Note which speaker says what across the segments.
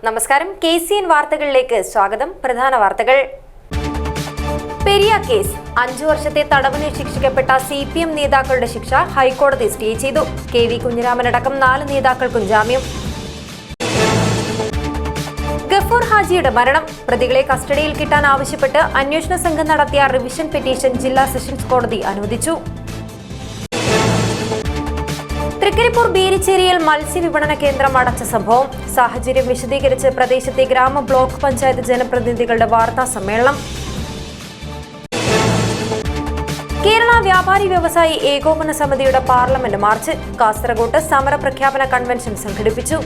Speaker 1: നമസ്കാരം, KCN വാർത്തകളിലേക്ക് സ്വാഗതം. പ്രധാന വാർത്തകൾ. പെരിയ കേസ് 5 വർഷത്തെ തടവിന് ശിക്ഷിക്കപ്പെട്ട CPM നേതാക്കളുടെ ശിക്ഷ ഹൈക്കോടതി സ്റ്റേ ചെയ്തു. KV കുഞ്ഞിരാമനടക്കം 4 നേതാക്കൾക്കും ജാമ്യം. ഗഫൂർ ഹാജിയുടെ മരണം. പ്രതികളെ കസ്റ്റഡിയിൽ കിട്ടാൻ ആവശ്യപ്പെട്ട് അന്വേഷണ സംഘം നടത്തിയ റിവിഷൻ പെറ്റീഷൻ ജില്ലാ സെഷൻസ് കോടതി അനുവദിച്ചു. തൃക്കരിപ്പൂർ ബീരിച്ചേരിയിൽ മത്സ്യവിപണന കേന്ദ്രം അടച്ച സംഭവം. സാഹചര്യം വിശദീകരിച്ച് പ്രദേശത്തെ ഗ്രാമ ബ്ലോക്ക് പഞ്ചായത്ത് ജനപ്രതിനിധികളുടെ വാർത്താ സമ്മേളനം. കേരള വ്യാപാരി വ്യവസായി ഏകോപന സമിതിയുടെ പാർലമെന്റ് മാർച്ച്. കാസർഗോട്ട് സമരപ്രഖ്യാപന കൺവെൻഷൻ സംഘടിപ്പിച്ചു.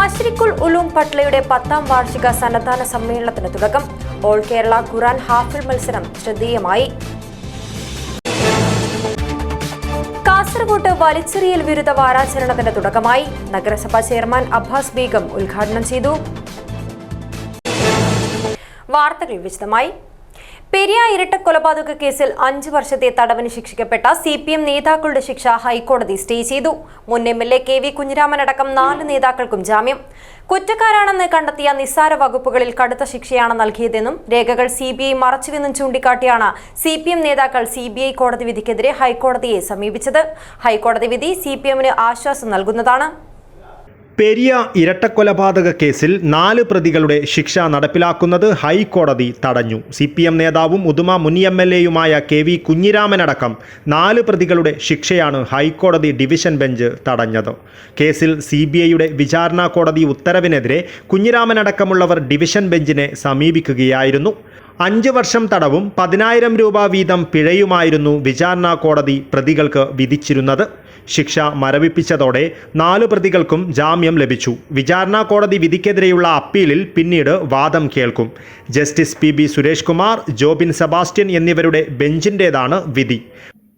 Speaker 1: മശ്രിക്കുൽ ഉലൂം പട്ലയുടെ 10ാം വാർഷിക സന്നദ്ധാന സമ്മേളനത്തിന് തുടക്കം. ഓൾ കേരള ഖുർആൻ ഹാഫിൾ മത്സരം ശ്രദ്ധേയമായി. കാസർഗോട്ട് വലിച്ചെറിയൽ വിരുദ്ധ വാരാചരണത്തിന് തുടക്കമായി. നഗരസഭാ ചെയർമാൻ അബ്ബാസ് ബീഗം ഉദ്ഘാടനം ചെയ്തു. വാർത്തകൾ വിശദമായി. പെരിയ ഇരട്ടക്കൊലപാതക കേസിൽ 5 വർഷത്തെ തടവിന് ശിക്ഷിക്കപ്പെട്ട CPM നേതാക്കളുടെ ശിക്ഷ ഹൈക്കോടതി സ്റ്റേ ചെയ്തു. മുൻ MLA KV കുഞ്ഞിരാമനടക്കം 4 നേതാക്കൾക്കും ജാമ്യം. കുറ്റക്കാരാണെന്ന് കണ്ടെത്തിയ നിസ്സാര വകുപ്പുകളിൽ കടുത്ത ശിക്ഷയാണ് നൽകിയതെന്നും രേഖകൾ CBI മറച്ചുവെന്നും ചൂണ്ടിക്കാട്ടിയാണ് CPM നേതാക്കൾ CBI കോടതി വിധിക്കെതിരെ ഹൈക്കോടതിയെ സമീപിച്ചത്. ഹൈക്കോടതി വിധി CPMന് ആശ്വാസം നൽകുന്നതാണ്.
Speaker 2: പെരിയ ഇരട്ടക്കൊലപാതക കേസിൽ 4 പ്രതികളുടെ ശിക്ഷ നടപ്പിലാക്കുന്നത് ഹൈക്കോടതി തടഞ്ഞു. CPM നേതാവും ഉദുമ മുൻ MLAയുമായ KV കുഞ്ഞിരാമനടക്കം 4 പ്രതികളുടെ ശിക്ഷയാണ് ഹൈക്കോടതി ഡിവിഷൻ ബെഞ്ച് തടഞ്ഞത്. കേസിൽ CBIയുടെ വിചാരണ കോടതി ഉത്തരവിനെതിരെ കുഞ്ഞിരാമനടക്കമുള്ളവർ ഡിവിഷൻ ബെഞ്ചിനെ സമീപിക്കുകയായിരുന്നു. 5 വർഷം തടവും 10,000 രൂപ വീതം പിഴയുമായിരുന്നു വിചാരണ കോടതി പ്രതികൾക്ക് വിധിച്ചിരുന്നത്. ശിക്ഷ മരവിപ്പിച്ചതോടെ 4 പ്രതികൾക്കും ജാമ്യം ലഭിച്ചു. വിചാരണ കോടതി വിധിക്കെതിരെയുള്ള അപ്പീലിൽ പിന്നീട് വാദം കേൾക്കും. Justice PB Suresh Kumar, Jobin Sebastian എന്നിവരുടെ ബെഞ്ചിൻ്റേതാണ് വിധി.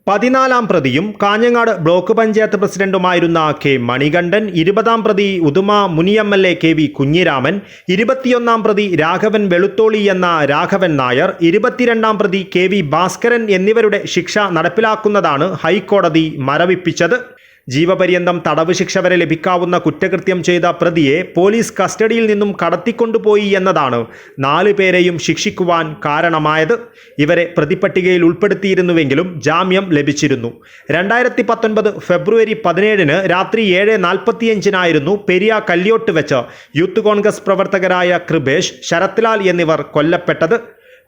Speaker 2: 14ാം പ്രതിയും കാഞ്ഞങ്ങാട് ബ്ലോക്ക് പഞ്ചായത്ത് പ്രസിഡന്റുമായിരുന്ന K മണികണ്ഠൻ, 20ാം പ്രതി ഉദുമ മുൻ MLA KV കുഞ്ഞിരാമൻ, 21ാം പ്രതി രാഘവൻ വെളുത്തോളി എന്ന രാഘവൻ നായർ, 22ാം പ്രതി KV ഭാസ്കരൻ എന്നിവരുടെ ശിക്ഷ നടപ്പിലാക്കുന്നതാണ് ഹൈക്കോടതി മരവിപ്പിച്ചത്. ജീവപര്യന്തം തടവ് ശിക്ഷ വരെ ലഭിക്കാവുന്ന കുറ്റകൃത്യം ചെയ്ത പ്രതിയെ പോലീസ് കസ്റ്റഡിയിൽ നിന്നും കടത്തിക്കൊണ്ടുപോയി എന്നതാണ് 4 പേരെയും ശിക്ഷിക്കുവാൻ കാരണമായത്. ഇവരെ പ്രതിപട്ടികയിൽ ഉൾപ്പെടുത്തിയിരുന്നുവെങ്കിലും ജാമ്യം ലഭിച്ചിരുന്നു. 2019 ഫെബ്രുവരി 17 രാത്രി 7:45 പെരിയ കല്യോട്ട് വെച്ച് യൂത്ത് കോൺഗ്രസ് പ്രവർത്തകരായ കൃപേഷ്, ശരത്ലാൽ എന്നിവർ കൊല്ലപ്പെട്ടത്.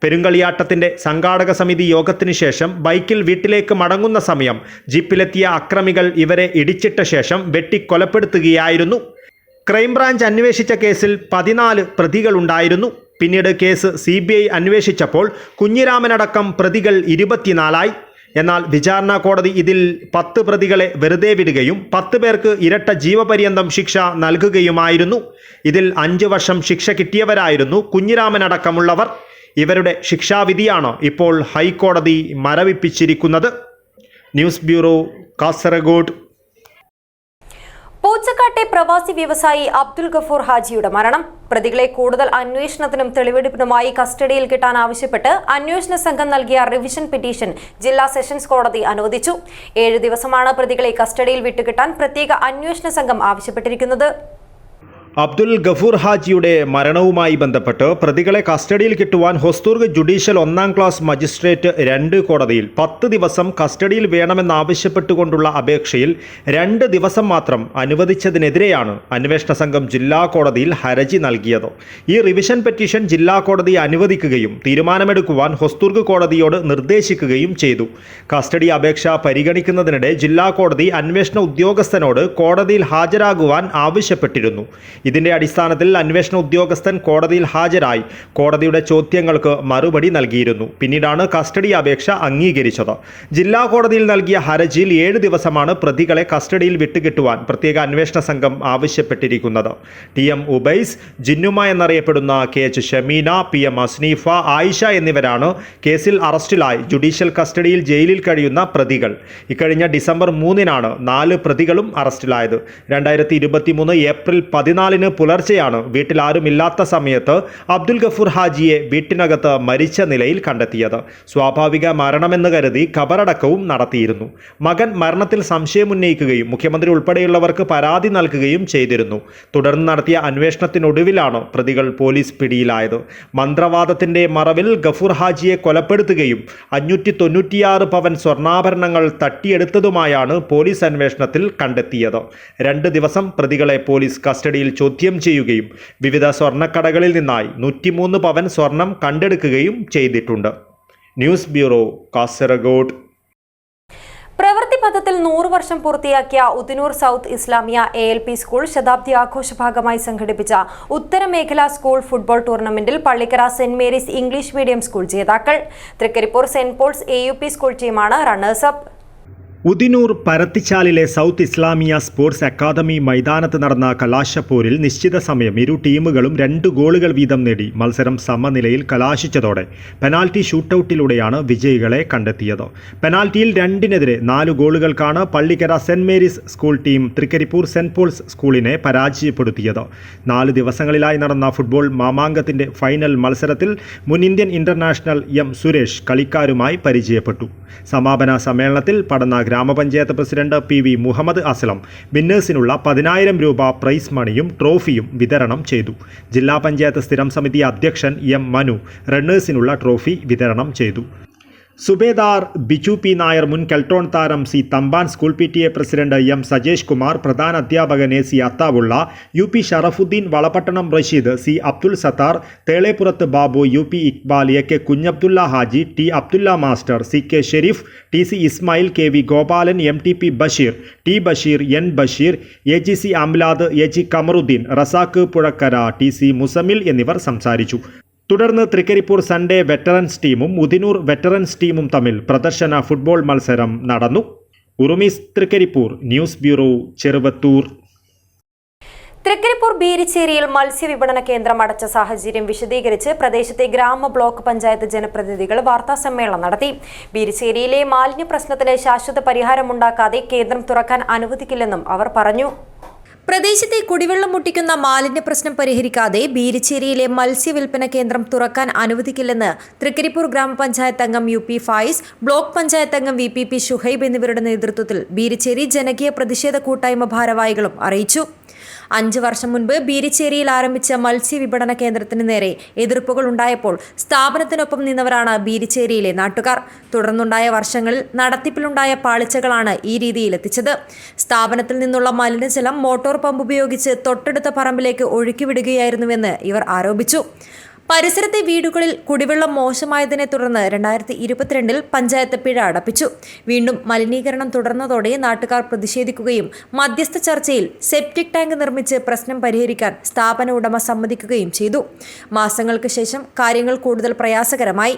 Speaker 2: പെരുങ്കളിയാട്ടത്തിന്റെ സംഘാടക സമിതി യോഗത്തിനു ശേഷം ബൈക്കിൽ വീട്ടിലേക്ക് മടങ്ങുന്ന സമയം ജീപ്പിലെത്തിയ അക്രമികൾ ഇവരെ ഇടിച്ചിട്ട ശേഷം വെട്ടിക്കൊലപ്പെടുത്തുകയായിരുന്നു. ക്രൈംബ്രാഞ്ച് അന്വേഷിച്ച കേസിൽ 14 പ്രതികളുണ്ടായിരുന്നു. പിന്നീട് കേസ് CBI അന്വേഷിച്ചപ്പോൾ കുഞ്ഞിരാമനടക്കം പ്രതികൾ 24ആയി. എന്നാൽ വിചാരണ കോടതി ഇതിൽ 10 പ്രതികളെ വെറുതെ വിടുകയും 10 പേർക്ക് ഇരട്ട ജീവപര്യന്തം ശിക്ഷ നൽകുകയുമായിരുന്നു. ഇതിൽ 5 വർഷം ശിക്ഷ കിട്ടിയവരായിരുന്നു കുഞ്ഞിരാമനടക്കമുള്ളവർ. ഇവരുടെ ശിക്ഷാവിധിയാണ് ഇപ്പോൾ ഹൈക്കോടതി മരവിപ്പിച്ചിരിക്കുന്നത്. News bureau, Kasaragod.
Speaker 1: പൂച്ചക്കാട്ടെ പ്രവാസി വ്യവസായി അബ്ദുൽ ഗഫൂർ ഹാജിയുടെ മരണം. പ്രതികളെ കൂടുതൽ അന്വേഷണത്തിനും തെളിവെടുപ്പിനുമായി കസ്റ്റഡിയിൽ കിട്ടാൻ ആവശ്യപ്പെട്ട് അന്വേഷണ സംഘം നൽകിയ റിവിഷൻ പെറ്റീഷൻ ജില്ലാ സെഷൻസ് കോടതി അനുവദിച്ചു. 7 ദിവസമാണ് പ്രതികളെ കസ്റ്റഡിയിൽ വിട്ടുകിട്ടാൻ പ്രത്യേക അന്വേഷണ സംഘം ആവശ്യപ്പെട്ടിരിക്കുന്നത്.
Speaker 2: അബ്ദുൽ ഗഫൂർ ഹാജിയുടെ മരണവുമായി ബന്ധപ്പെട്ട് പ്രതികളെ കസ്റ്റഡിയിൽ കിട്ടുവാൻ ഹൊസ്ദുർഗ് ജുഡീഷ്യൽ 1ാം ക്ലാസ് മജിസ്ട്രേറ്റ് 2 കോടതിയിൽ 10 ദിവസം കസ്റ്റഡിയിൽ വേണമെന്നാവശ്യപ്പെട്ടുകൊണ്ടുള്ള അപേക്ഷയിൽ 2 ദിവസം മാത്രം അനുവദിച്ചതിനെതിരെയാണ് അന്വേഷണ സംഘം ജില്ലാ കോടതിയിൽ ഹർജി നൽകിയത്. ഈ റിവിഷൻ പെറ്റീഷൻ ജില്ലാ കോടതി അനുവദിക്കുകയും തീരുമാനമെടുക്കുവാൻ ഹൊസ്ദുർഗ് കോടതിയോട് നിർദ്ദേശിക്കുകയും ചെയ്തു. കസ്റ്റഡി അപേക്ഷ പരിഗണിക്കുന്നതിനിടെ ജില്ലാ കോടതി അന്വേഷണ ഉദ്യോഗസ്ഥനോട് കോടതിയിൽ ഹാജരാകുവാൻ ആവശ്യപ്പെട്ടിരുന്നു. ഇതിന്റെ അടിസ്ഥാനത്തിൽ അന്വേഷണ ഉദ്യോഗസ്ഥൻ കോടതിയിൽ ഹാജരായി കോടതിയുടെ ചോദ്യങ്ങൾക്ക് മറുപടി നൽകിയിരുന്നു. പിന്നീടാണ് കസ്റ്റഡി അപേക്ഷ അംഗീകരിച്ചത്. ജില്ലാ കോടതിയിൽ നൽകിയ ഹർജിയിൽ 7 ദിവസമാണ് പ്രതികളെ കസ്റ്റഡിയിൽ വിട്ടുകിട്ടുവാൻ പ്രത്യേക അന്വേഷണ സംഘം ആവശ്യപ്പെട്ടിരിക്കുന്നത്. TM ഉബൈസ്, ജിന്നുമ എന്നറിയപ്പെടുന്ന KH ഷമീന, PM അസ്നീഫ, ആയിഷ എന്നിവരാണ് കേസിൽ അറസ്റ്റിലായി ജുഡീഷ്യൽ കസ്റ്റഡിയിൽ ജയിലിൽ കഴിയുന്ന പ്രതികൾ. ഇക്കഴിഞ്ഞ ഡിസംബർ 3 4 പ്രതികളും അറസ്റ്റിലായത്. 2023 ഏപ്രിൽ 14 14 പുലർച്ചെയാണ് വീട്ടിൽ ആരുമില്ലാത്ത സമയത്ത് അബ്ദുൽ ഗഫൂർ ഹാജിയെ വീട്ടിനകത്ത് മരിച്ച നിലയിൽ കണ്ടെത്തിയത്. സ്വാഭാവിക മരണമെന്ന് കരുതി ഖബറടക്കവും നടത്തിയിരുന്നു. മകൻ മരണത്തിൽ സംശയമുന്നയിക്കുകയും മുഖ്യമന്ത്രി ഉൾപ്പെടെയുള്ളവർക്ക് പരാതി നൽകുകയും ചെയ്തിരുന്നു. തുടർന്ന് നടത്തിയ അന്വേഷണത്തിനൊടുവിലാണ് പ്രതികൾ പോലീസ് പിടിയിലായത്. മന്ത്രവാദത്തിന്റെ മറവിൽ ഗഫൂർ ഹാജിയെ കൊലപ്പെടുത്തുകയും 596 പവൻ സ്വർണ്ണാഭരണങ്ങൾ തട്ടിയെടുത്തതുമായാണ് പോലീസ് അന്വേഷണത്തിൽ കണ്ടെത്തിയത്. 2 ദിവസം പ്രതികളെ പോലീസ് കസ്റ്റഡിയിൽ ചോദ്യം ചെയ്യുകയും വിവിധ സ്വർണ്ണക്കടകളിൽ നിന്നായി 103 പവൻ സ്വർണം കണ്ടെടുക്കുകയും ചെയ്തിട്ടുണ്ട്. News bureau, Kasaragod.
Speaker 1: പ്രവൃത്തിപഥത്തിൽ 100 വർഷം പൂർത്തിയാക്കിയ Udinur south Islamia ALP school ശതാബ്ദി ആഘോഷ ഭാഗമായി സംഘടിപ്പിച്ച ഉത്തരമേഖലാ സ്കൂൾ ഫുട്ബോൾ ടൂർണമെന്റിൽ Pallikkara saint Mary's English medium school ജേതാക്കൾ. Trikaripur saint Paul's AUP school ടീമാണ് റണ്ണേഴ്സ് അപ്പ്.
Speaker 2: ഉദിനൂർ പരത്തിച്ചാലിലെ സൗത്ത് ഇസ്ലാമിയ സ്പോർട്സ് അക്കാദമി മൈതാനത്ത് നടന്ന കലാശപ്പോരിൽ നിശ്ചിത സമയം ഇരു ടീമുകളും 2 ഗോളുകൾ വീതം നേടി മത്സരം സമനിലയിൽ കലാശിച്ചതോടെ പെനാൽറ്റി ഷൂട്ടൌട്ടിലൂടെയാണ് വിജയികളെ കണ്ടെത്തിയത്. പെനാൽറ്റിയിൽ 2-നെതിരെ 4 ഗോളുകൾക്കാണ് Pallikkara saint Mary's school team Thrikkaripur saint Paul's സ്കൂളിനെ പരാജയപ്പെടുത്തിയത്. 4 ദിവസങ്ങളിലായി നടന്ന ഫുട്ബോൾ മാമാങ്കത്തിന്റെ ഫൈനൽ മത്സരത്തിൽ മുൻ ഇന്ത്യൻ ഇന്റർനാഷണൽ M സുരേഷ് കളിക്കാരുമായി പരിചയപ്പെട്ടു. സമാപന സമ്മേളനത്തിൽ പടന്ന ഗ്രാമപഞ്ചായത്ത് പ്രസിഡന്റ് PV മുഹമ്മദ് അസ്ലം വിന്നേഴ്സിനുള്ള 10,000 രൂപ പ്രൈസ് മണിയും ട്രോഫിയും വിതരണം ചെയ്തു. ജില്ലാ പഞ്ചായത്ത് സ്ഥിരം സമിതി അധ്യക്ഷൻ M മനു റണ്ണേഴ്സിനുള്ള ട്രോഫി വിതരണം ചെയ്തു. സുബേദാർ ബിജു P നായർ, മുൻ കെൽട്ടോൺ താരം C Thampan, school PTA president M Sajesh Kumar, പ്രധാന അധ്യാപകൻ AC Athaullah, UP Sharafuddin, Valapattanam Rasheed, C Abdul Sathar, Thelappurath Babu, UP Iqbal, AK Kunhabdulla Haji, T Abdulla master, CK Sharif, TC Ismail, KV Gopalan, MTP Basheer, T Basheer, N Basheer, AGC Amlad, AG Kamaruddin, Razak Puzhakkara, TC Muzammil എന്നിവർ സംസാരിച്ചു. തുടർന്ന് തൃക്കരിപ്പൂർ സൺഡേ വെറ്ററൻസ് ടീമും ഉദിനൂർ വെറ്ററൻസ് ടീമും തമ്മിൽ പ്രദർശന ഫുട്ബോൾ മത്സരം നടന്നു. ഉറുമീസ് തൃക്കരിപ്പൂർ, ന്യൂസ് ബ്യൂറോ, ചെറുവത്തൂർ.
Speaker 1: തൃക്കരിപ്പൂർ ബീരിച്ചേരിയിൽ മത്സ്യവിപണന കേന്ദ്രം അടച്ച സാഹചര്യം വിശദീകരിച്ച് പ്രദേശത്തെ ഗ്രാമ ബ്ലോക്ക് പഞ്ചായത്ത് ജനപ്രതിനിധികൾ വാർത്താസമ്മേളനം നടത്തി. ബീരിച്ചേരിയിലെ മാലിന്യ പ്രശ്നത്തിന് ശാശ്വത പരിഹാരമുണ്ടാക്കാതെ കേന്ദ്രം തുറക്കാൻ അനുവദിക്കില്ലെന്നും അവർ പറഞ്ഞു. പ്രദേശത്തെ കുടിവെള്ളം മുട്ടിക്കുന്ന മാലിന്യ പ്രശ്നം പരിഹരിക്കാതെ ബീരിച്ചേരിയിലെ മത്സ്യവിൽപ്പന കേന്ദ്രം തുറക്കാൻ അനുവദിക്കില്ലെന്ന് തൃക്കരിപ്പൂർ ഗ്രാമപഞ്ചായത്ത് അംഗം UP ഫായിസ്, ബ്ലോക്ക് പഞ്ചായത്ത് അംഗം VPP ഷുഹൈബ് എന്നിവരുടെ നേതൃത്വത്തിൽ ബീരിച്ചേരി ജനകീയ പ്രതിഷേധ കൂട്ടായ്മ ഭാരവാഹികളും അറിയിച്ചു. 5 വർഷം മുൻപ് ബീരിച്ചേരിയിൽ ആരംഭിച്ച മത്സ്യവിപണന കേന്ദ്രത്തിന് നേരെ എതിർപ്പുകൾ ഉണ്ടായപ്പോൾ സ്ഥാപനത്തിനൊപ്പം നിന്നവരാണ് ബീരിച്ചേരിയിലെ നാട്ടുകാർ. തുടർന്നുണ്ടായ വർഷങ്ങളിൽ നടത്തിപ്പിലുണ്ടായ പാളിച്ചകളാണ് ഈ രീതിയിലെത്തിച്ചത്. സ്ഥാപനത്തിൽ നിന്നുള്ള മലിനജലം മോട്ടോർ പമ്പ് ഉപയോഗിച്ച് തൊട്ടടുത്ത പറമ്പിലേക്ക് ഒഴുക്കിവിടുകയായിരുന്നുവെന്ന് ഇവർ ആരോപിച്ചു. പരിസരത്തെ വീടുകളിൽ കുടിവെള്ളം മോശമായതിനെ തുടർന്ന് 2022 പഞ്ചായത്ത് പിഴ അടപ്പിച്ചു. വീണ്ടും മലിനീകരണം തുടർന്നതോടെ നാട്ടുകാർ പ്രതിഷേധിക്കുകയും മധ്യസ്ഥ ചർച്ചയിൽ സെപ്റ്റിക് ടാങ്ക് നിർമ്മിച്ച് പ്രശ്നം പരിഹരിക്കാൻ സ്ഥാപന ഉടമ സമ്മതിക്കുകയും ചെയ്തു. മാസങ്ങൾക്ക് ശേഷം കാര്യങ്ങൾ കൂടുതൽ പ്രയാസകരമായി.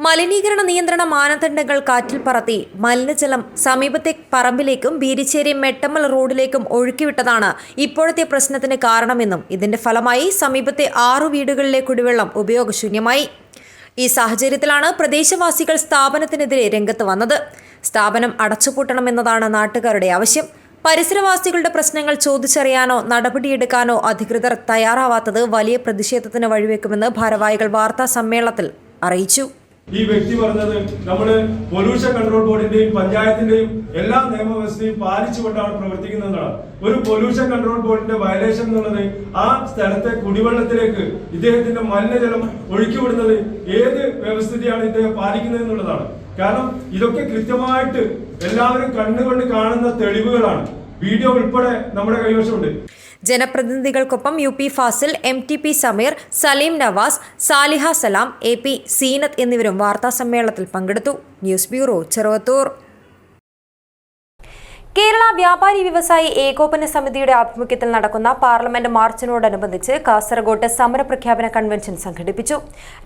Speaker 1: മലിനീകരണ നിയന്ത്രണ മാനദണ്ഡങ്ങൾ കാറ്റിൽ പറത്തി മലിനജലം സമീപത്തെ പറമ്പിലേക്കും ബീരിച്ചേരി മെട്ടമ്മൽ റോഡിലേക്കും ഒഴുക്കിവിട്ടതാണ് ഇപ്പോഴത്തെ പ്രശ്നത്തിന് കാരണമെന്നും ഇതിന്റെ ഫലമായി സമീപത്തെ 6 വീടുകളിലെ കുടിവെള്ളം ഉപയോഗശൂന്യമായി. ഈ സാഹചര്യത്തിലാണ് പ്രദേശവാസികൾ സ്ഥാപനത്തിനെതിരെ രംഗത്ത് വന്നത്. സ്ഥാപനം അടച്ചുപൂട്ടണമെന്നതാണ് നാട്ടുകാരുടെ ആവശ്യം. പരിസരവാസികളുടെ പ്രശ്നങ്ങൾ ചോദിച്ചറിയാനോ നടപടിയെടുക്കാനോ അധികൃതർ തയ്യാറാവാത്തത് വലിയ പ്രതിഷേധത്തിന് വഴിവെക്കുമെന്ന് ഭാരവാഹികൾ വാർത്താ സമ്മേളനത്തിൽ അറിയിച്ചു.
Speaker 3: ഈ വ്യക്തി പറഞ്ഞത് നമ്മൾ പൊല്യൂഷൻ കൺട്രോൾ ബോർഡിന്റെയും പഞ്ചായത്തിന്റെയും എല്ലാ നിയമവ്യവസ്ഥയും പാലിച്ചുകൊണ്ടാണ് പ്രവർത്തിക്കുന്നതാണ്. ഒരു പൊല്യൂഷൻ കൺട്രോൾ ബോർഡിന്റെ വയലേഷൻ എന്നുള്ളത് ആ സ്ഥലത്തെ കുടിവെള്ളത്തിലേക്ക് ഇദ്ദേഹത്തിന്റെ മലിനജലം ഒഴുക്കിവിടുന്നത് ഏത് വ്യവസ്ഥിതിയാണ് ഇദ്ദേഹം പാലിക്കുന്നത് എന്നുള്ളതാണ്. കാരണം ഇതൊക്കെ കൃത്യമായിട്ട് എല്ലാവരും കണ്ണുകൊണ്ട് കാണുന്ന തെളിവുകളാണ്. വീഡിയോ ഉൾപ്പെടെ നമ്മുടെ കൈവശമുണ്ട്.
Speaker 1: ജനപ്രതിനിധികൾക്കൊപ്പം UP ഫാസിൽ, MTP സമീർ, സലീം നവാസ്, സാലിഹ സലാം, AP സീനത്ത് എന്നിവരും വാർത്താസമ്മേളനത്തിൽ പങ്കെടുത്തു. News bureau, Cheruvathur. കേരള വ്യാപാരി വ്യവസായി ഏകോപന സമിതിയുടെ ആഭിമുഖ്യത്തിൽ നടക്കുന്ന പാർലമെന്റ് മാർച്ചിനോടനുബന്ധിച്ച് കാസർഗോഡ് സമരപ്രഖ്യാപന കൺവെൻഷൻ സംഘടിപ്പിച്ചു.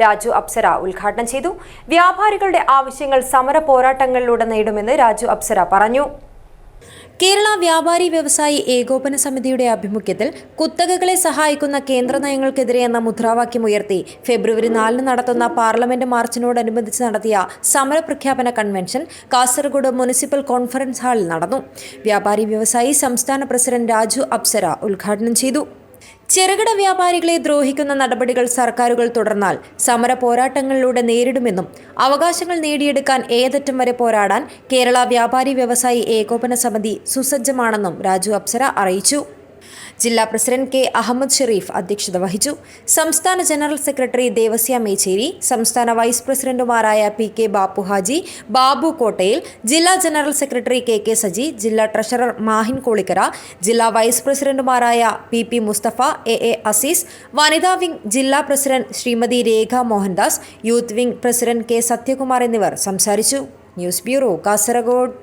Speaker 1: രാജു അപ്സര ഉദ്ഘാടനം ചെയ്തു. വ്യാപാരികളുടെ ആവശ്യങ്ങൾ സമര പോരാട്ടങ്ങളിലൂടെ നേടുമെന്ന് രാജു അപ്സര പറഞ്ഞു. കേരള വ്യാപാരി വ്യവസായി ഏകോപന സമിതിയുടെ ആഭിമുഖ്യത്തിൽ കുത്തകകളെ സഹായിക്കുന്ന കേന്ദ്ര നയങ്ങൾക്കെതിരെ എന്ന മുദ്രാവാക്യം ഉയർത്തി ഫെബ്രുവരി 4 നടത്തുന്ന പാർലമെന്റ് മാർച്ചിനോടനുബന്ധിച്ച് നടത്തിയ സമരപ്രഖ്യാപന കൺവെൻഷൻ കാസർഗോഡ് മുനിസിപ്പൽ കോൺഫറൻസ് ഹാളിൽ നടന്നു. വ്യാപാരി വ്യവസായി സംസ്ഥാന പ്രസിഡന്റ് രാജു അപ്സര ഉദ്ഘാടനം ചെയ്തു. ചെറുകിട വ്യാപാരികളെ ദ്രോഹിക്കുന്ന നടപടികൾ സർക്കാരുകൾ തുടർന്നാൽ സമര പോരാട്ടങ്ങളിലൂടെ നേരിടുമെന്നും അവകാശങ്ങൾ നേടിയെടുക്കാൻ ഏതറ്റം വരെ പോരാടാൻ കേരള വ്യാപാരി വ്യവസായി ഏകോപന സമിതി സുസജ്ജമാണെന്നും രാജു അപ്സര അറിയിച്ചു. ജില്ലാ പ്രസിഡന്റ് കെ അഹമ്മദ് ഷെരീഫ് അധ്യക്ഷത വഹിച്ചു. സംസ്ഥാന ജനറൽ സെക്രട്ടറി ദേവസ്യ മേച്ചേരി, സംസ്ഥാന വൈസ് പ്രസിഡന്റുമാരായ പി.കെ. ബാപ്പു ഹാജി, ബാബു കോട്ടയിൽ, ജില്ലാ ജനറൽ സെക്രട്ടറി കെ.കെ. സജി, ജില്ലാ ട്രഷറർ മാഹിൻ കോളിക്കര, ജില്ലാ വൈസ് പ്രസിഡന്റുമാരായ പി.പി. മുസ്തഫ, എ.എ. അസീസ്, വനിതാ വിംഗ് ജില്ലാ president Shrimati Rekha Mohandas, youth wing president K. Sathyakumar എന്നിവർ സംസാരിച്ചു. News bureau, Kasaragod.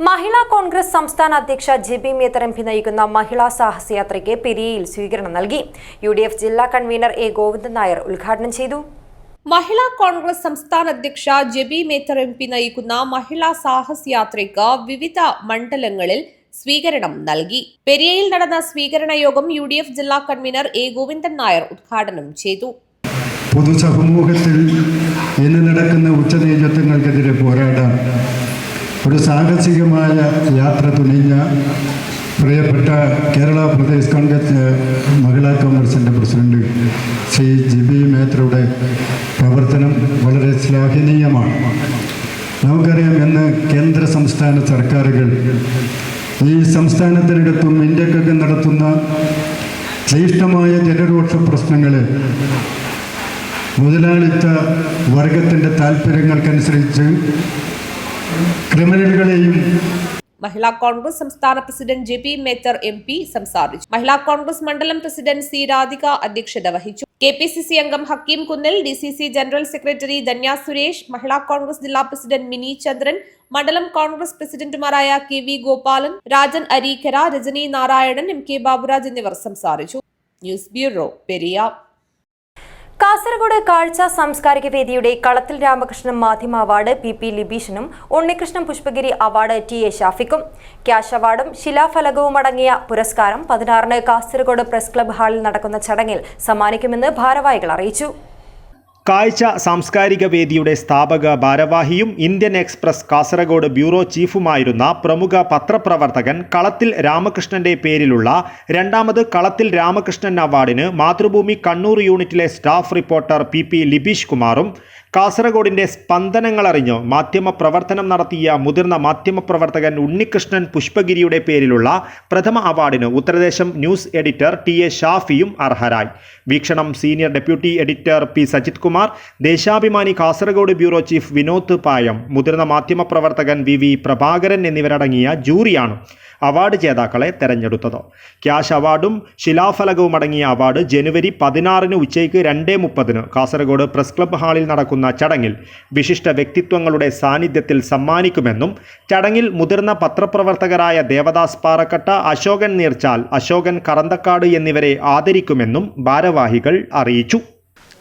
Speaker 1: മഹിളാ കോൺഗ്രസ് സംസ്ഥാന അധ്യക്ഷ ജെബി മേത്തർ എം പി നയിക്കുന്ന മഹിളാ സാഹസയാത്രയ്ക്ക് പെരിയയിൽ സ്വീകരണം നൽകി. UDF ജില്ലാ കൺവീനർ എ. ഗോവിന്ദൻ നായർ ഉദ്ഘാടനം ചെയ്തു.
Speaker 4: മഹിളാ കോൺഗ്രസ് സംസ്ഥാന അധ്യക്ഷ ജെബി മേത്തർ എം പി നയിക്കുന്ന മഹിളാ സാഹസ് യാത്രയ്ക്ക് വിവിധ മണ്ഡലങ്ങളിൽ സ്വീകരണം നൽകി. പെരിയയിൽ നടന്ന സ്വീകരണ യോഗം UDF ജില്ലാ കൺവീനർ എ. ഗോവിന്ദൻ നായർ ഉദ്ഘാടനം ചെയ്തു.
Speaker 5: പൊതുസമൂഹത്തിൽ ഇന്ന് നടക്കുന്ന ഉച്ചനീചത്വങ്ങൾക്കെതിരെ പോരാടാൻ ഒരു സാഹസികമായ യാത്ര തുനിഞ്ഞ പ്രിയപ്പെട്ട കേരള പ്രദേശ് കോൺഗ്രസ് മഹിളാ കോൺഗ്രസിൻ്റെ പ്രസിഡന്റ് ശ്രീ ജെബി മേത്തറുടെ പ്രവർത്തനം വളരെ ശ്ലാഘനീയമാണ്. നമുക്കറിയാം, ഇന്ന് കേന്ദ്ര സംസ്ഥാന സർക്കാരുകൾ ഈ സംസ്ഥാനത്തിനകത്തും ഇന്ത്യക്കൊക്കെ നടത്തുന്ന ക്ലിഷ്ടമായ ജനരോഷ പ്രശ്നങ്ങളെ മുതലാളിത്ത വർഗത്തിൻ്റെ താല്പര്യങ്ങൾക്കനുസരിച്ച് ക്രിമിനലുകളെയും
Speaker 4: മഹിളാ കോൺഗ്രസ് സംസ്ഥാന പ്രസിഡന്റ് ജെബി മേത്തർ MP സംസാരിച്ചു. മഹിളാ കോൺഗ്രസ് മണ്ഡലം പ്രസിഡന്റ് സി രാധിക അധ്യക്ഷത വഹിച്ചു. KPCC അംഗം Hakeem Kunnil, DCC general secretary Dhanya Suresh, മഹിളാ കോൺഗ്രസ് ജില്ലാ പ്രസിഡന്റ് മിനി ചന്ദ്രൻ, മണ്ഡലം കോൺഗ്രസ് പ്രസിഡന്റുമാരായ KV ഗോപാലൻ, രാജൻ അരീക്കര, രജനി നാരായണൻ, MK ബാബുരാജ് എന്നിവർ സംസാരിച്ചു. News bureau, Periya.
Speaker 1: കാസർഗോഡ് കാഴ്ച സാംസ്കാരിക വേദിയുടെ കളത്തിൽ രാമകൃഷ്ണൻ മാധ്യമ അവാർഡ് PP ലിബീഷിനും ഉണ്ണികൃഷ്ണൻ പുഷ്പഗിരി അവാർഡ് TA ഷാഫിക്കും. ക്യാഷ് അവാർഡും ശിലാഫലകവും അടങ്ങിയ പുരസ്കാരം 16-ന് കാസർഗോഡ് പ്രസ് ക്ലബ് ഹാളിൽ നടക്കുന്ന ചടങ്ങിൽ സമ്മാനിക്കുമെന്ന് ഭാരവാഹികൾ അറിയിച്ചു.
Speaker 2: കാഴ്ച സാംസ്കാരിക വേദിയുടെ സ്ഥാപക ഭാരവാഹിയും ഇന്ത്യൻ എക്സ്പ്രസ് കാസർഗോഡ് ബ്യൂറോ ചീഫുമായിരുന്ന പ്രമുഖ പത്രപ്രവർത്തകൻ കളത്തിൽ രാമകൃഷ്ണന്റെ പേരിലുള്ള 2ാമത് കളത്തിൽ രാമകൃഷ്ണൻ അവാർഡിന് മാതൃഭൂമി കണ്ണൂർ യൂണിറ്റിലെ സ്റ്റാഫ് റിപ്പോർട്ടർ PP ലിബീഷ് കുമാറും കാസർഗോഡിന്റെ സ്പന്ദനങ്ങളറിഞ്ഞ് മാധ്യമപ്രവർത്തനം നടത്തിയ മുതിർന്ന മാധ്യമപ്രവർത്തകൻ ഉണ്ണികൃഷ്ണൻ പുഷ്പഗിരിയുടെ പേരിലുള്ള പ്രഥമ അവാർഡിന് ഉത്തരദേശം ന്യൂസ് എഡിറ്റർ TA ഷാഫിയും അർഹരായി. Veekshanam senior deputy editor P Sajith Kumar, Deshabhimani Kasaragod bureau chief Vinod Payam, മുതിർന്ന മാധ്യമപ്രവർത്തകൻ VV പ്രഭാകരൻ എന്നിവരടങ്ങിയ ജൂറിയാണ് അവാർഡ് ജേതാക്കളെ തെരഞ്ഞെടുത്തത്. ക്യാഷ് അവാർഡും ശിലാഫലകവും അടങ്ങിയ അവാർഡ് ജനുവരി 16-ന് ഉച്ചയ്ക്ക് 2:30-ന് കാസർഗോഡ് പ്രസ് ക്ലബ് ഹാളിൽ നടക്കുന്ന ചടങ്ങിൽ വിശിഷ്ട വ്യക്തിത്വങ്ങളുടെ സാന്നിധ്യത്തിൽ സമ്മാനിക്കുമെന്നും ചടങ്ങിൽ മുതിർന്ന പത്രപ്രവർത്തകരായ ദേവദാസ് പാറക്കട്ട, അശോകൻ നീർച്ചാൽ, അശോകൻ കറന്തക്കാട് എന്നിവരെ ആദരിക്കുമെന്നും ഭാരവാഹികൾ അറിയിച്ചു.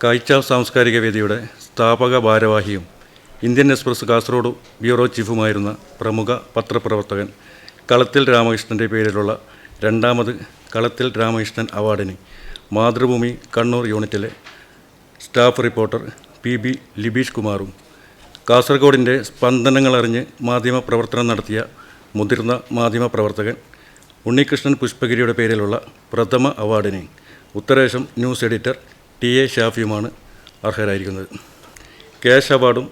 Speaker 6: കാഴ്ച സാംസ്കാരിക വേദിയുടെ സ്ഥാപക ഭാരവാഹിയും ഇന്ത്യൻ എക്സ്പ്രസ് കാസർഗോഡ് ബ്യൂറോ ചീഫുമായിരുന്ന പ്രമുഖ പത്രപ്രവർത്തകൻ കളത്തിൽ രാമകൃഷ്ണൻ്റെ പേരിലുള്ള 2ാമത് കളത്തിൽ രാമകൃഷ്ണൻ അവാർഡിന് മാതൃഭൂമി കണ്ണൂർ യൂണിറ്റിലെ സ്റ്റാഫ് റിപ്പോർട്ടർ PB ലിബീഷ് കുമാറും കാസർഗോഡിൻ്റെ സ്പന്ദനങ്ങളറിഞ്ഞ് മാധ്യമപ്രവർത്തനം നടത്തിയ മുതിർന്ന മാധ്യമപ്രവർത്തകൻ ഉണ്ണികൃഷ്ണൻ പുഷ്പഗിരിയുടെ പേരിലുള്ള പ്രഥമ അവാർഡിന് Utharadesam news editor TA ഷാഫിയുമാണ് അർഹരായിരിക്കുന്നത്. Cash അവാർഡും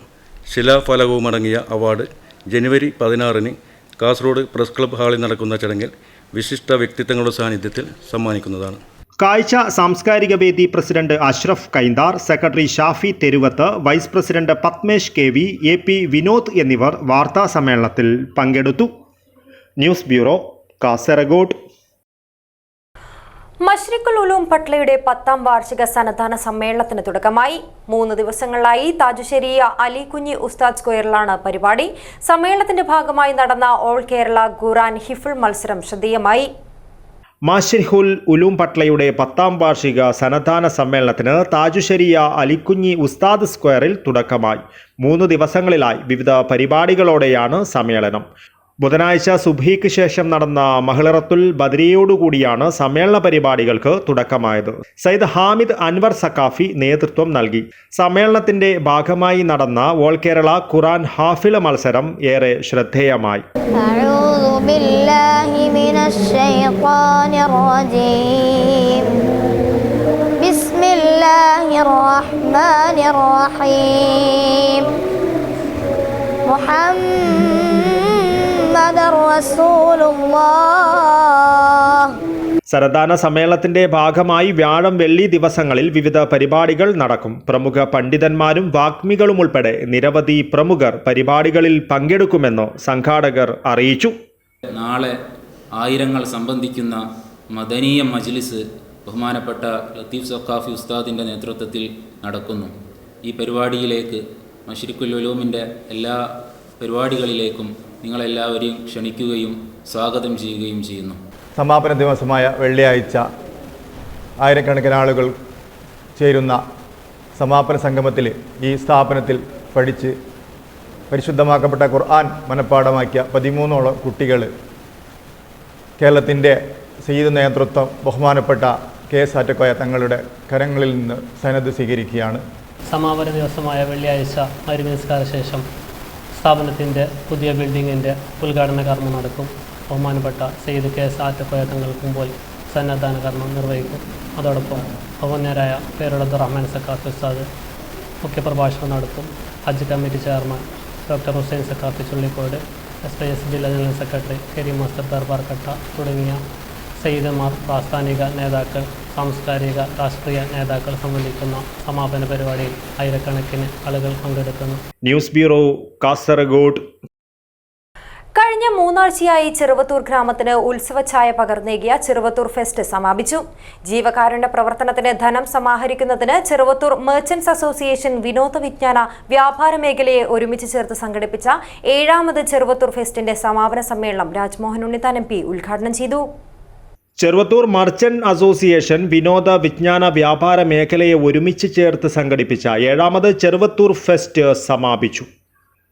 Speaker 6: ശിലാഫലകവും അടങ്ങിയ അവാർഡ് ജനുവരി 16-ന് കാസർഗോഡ് പ്രസ് ക്ലബ് ഹാളിൽ നടക്കുന്ന ചടങ്ങിൽ വിശിഷ്ട വ്യക്തിത്വങ്ങളുടെ സാന്നിധ്യത്തിൽ സമ്മാനിക്കുന്നതാണ്.
Speaker 2: കാഴ്ച സാംസ്കാരിക വേദി president Ashraf Kainthar, secretary Shafi Theruvath, vice president Padmesh KV, AP Vinod എന്നിവർ വാർത്താ സമ്മേളനത്തിൽ പങ്കെടുത്തു. News bureau, Kasaragod.
Speaker 1: മശ്രിഖുൽ ഉലൂം പട്ലയുടെ 10ാം വാർഷിക സന്നദ്ധാന സമ്മേളനത്തിന് തുടക്കമായി. 3 ദിവസങ്ങളിലായി താജുശ്ശേരിയ അലി കുഞ്ഞി ഉസ്താദ് സ്ക്വയറിലാണ് പരിപാടി. സമ്മേളനത്തിന്റെ ഭാഗമായി നടന്ന ഓൾ കേരള ഖുർആൻ ഹിഫ്ൾ മത്സരം ശ്രദ്ധേയമായി.
Speaker 2: മശ്രിഖുൽ ഉലൂം പട്ലയുടെ 10ാം വാർഷിക സന്നദ്ധാന സമ്മേളനത്തിന് താജുശ്ശേരിയ അലിക്കുഞ്ഞി ഉസ്താദ് സ്ക്വയറിൽ തുടക്കമായി. 3 ദിവസങ്ങളിലായി വിവിധ പരിപാടികളോടെയാണ് സമ്മേളനം. ബുധനാഴ്ച സുബ്ഹിക്ക് ശേഷം നടന്ന മഹ്ലറത്തുൽ ബദരിയോടുകൂടിയാണ് സമ്മേളന പരിപാടികൾക്ക് തുടക്കമായത്. സയ്യിദ് ഹാമിദ് അൻവർ സക്കാഫി നേതൃത്വം നൽകി. സമ്മേളനത്തിന്റെ ഭാഗമായി നടന്ന ഓൾ കേരള ഖുർആൻ ഹാഫിള മത്സരം ഏറെ ശ്രദ്ധേയമായി.
Speaker 7: الرحمن الرحيم محمد رسول الله.
Speaker 2: സരദാന സമ്മേളനത്തിന്റെ ഭാഗമായി വ്യാഴം വെള്ളി ദിവസങ്ങളിൽ വിവിധ പരിപാടികൾ നടക്കും. പ്രമുഖ പണ്ഡിതന്മാരും വാഗ്മികളും ഉൾപ്പെടെ നിരവധി പ്രമുഖർ പരിപാടികളിൽ പങ്കെടുക്കുമെന്ന് സംഘാടകർ അറിയിച്ചു.
Speaker 8: നാളെ ആയിരങ്ങൾ സംബന്ധിക്കുന്ന മദനീയ മജ്ലിസ് ബഹുമാനപ്പെട്ട ലത്തീഫ് സഖാഫി ഉസ്താദിൻ്റെ നേതൃത്വത്തിൽ നടക്കുന്നു. ഈ പരിപാടിയിലേക്ക് മശ്രിഖുൽ ഉലൂമിൻ്റെ എല്ലാ പരിപാടികളിലേക്കും നിങ്ങളെല്ലാവരെയും ക്ഷണിക്കുകയും സ്വാഗതം ചെയ്യുകയും ചെയ്യുന്നു.
Speaker 9: സമാപന ദിവസമായ വെള്ളിയാഴ്ച ആയിരക്കണക്കിന് ആളുകൾ ചേരുന്ന സമാപന സംഗമത്തിൽ ഈ സ്ഥാപനത്തിൽ പഠിച്ച് പരിശുദ്ധമാക്കപ്പെട്ട ഖുർആൻ മനഃപ്പാഠമാക്കിയ 13ഓളം കുട്ടികൾ കേരളത്തിൻ്റെ സയ്യിദ് നേതൃത്വം ബഹുമാനപ്പെട്ട KS ആറ്റക്കോയ തങ്ങളുടെ കരങ്ങളിൽ നിന്ന് സനദ് സ്വീകരിക്കുകയാണ്.
Speaker 10: സമാപന ദിവസമായ വെള്ളിയാഴ്ച മഗ്‌രിബ് നിസ്കാര ശേഷം സ്ഥാപനത്തിൻ്റെ പുതിയ ബിൽഡിങ്ങിൻ്റെ ഉദ്ഘാടന കർമ്മം നടക്കും. ബഹുമാനപ്പെട്ട സയ്യിദ് KS ആറ്റക്കോയ തങ്ങൾക്ക് മുമ്പിൽ സന്നദ്ധാന കർമ്മം നിർവഹിക്കും. അതോടൊപ്പം ബഹുമാന്യരായ പേരോട് റഹ്മാൻ സഖാഫി ഉസ്താദ് മുഖ്യപ്രഭാഷണം നടത്തും. ഹജ്ജ് committee chairman doctor Hussain Saqafi Chullikode, SYS ജില്ലാ general secretary Kareem master Darbar Katta തുടങ്ങിയ സയ്യിദന്മാർ, പ്രാസ്ഥാനിക നേതാക്കൾ, സാംസ്കാരിക രാഷ്ട്രീയ നേതാക്കൾ സംബന്ധിക്കുന്ന സമാപന പരിപാടിയിൽ ആയിരക്കണക്കിന് ആളുകൾ പങ്കെടുക്കുന്നു.
Speaker 2: News bureau, Kasaragod.
Speaker 1: കഴിഞ്ഞ 3 ആഴ്ചയായി ചെറുവത്തൂർ ഗ്രാമത്തിന് ഉത്സവഛായ പകർന്നേകിയ ചെറുവത്തൂർ ഫെസ്റ്റ് സമാപിച്ചു. ജീവകാരുണ്യ പ്രവർത്തനത്തിന് ധനം സമാഹരിക്കുന്നതിന് ചെറുവത്തൂർ മെർച്ചന്റ്സ് അസോസിയേഷൻ വിനോദ വിജ്ഞാന വ്യാപാര മേഖലയെ ഒരുമിച്ച് ചേർത്ത് സംഘടിപ്പിച്ച 7ാമത് ചെറുവത്തൂർ ഫെസ്റ്റിന്റെ സമാപന സമ്മേളനം രാജ്മോഹൻ ഉണ്ണിത്താൻ MP ഉദ്ഘാടനം ചെയ്തു.
Speaker 2: ചെറുവത്തൂർ മർച്ചന്റ് അസോസിയേഷൻ വിനോദ വിജ്ഞാന വ്യാപാര മേഖലയെ ഒരുമിച്ച് ചേർത്ത് സംഘടിപ്പിച്ച 7ാമത് ചെറുവത്തൂർ ഫെസ്റ്റ് സമാപിച്ചു.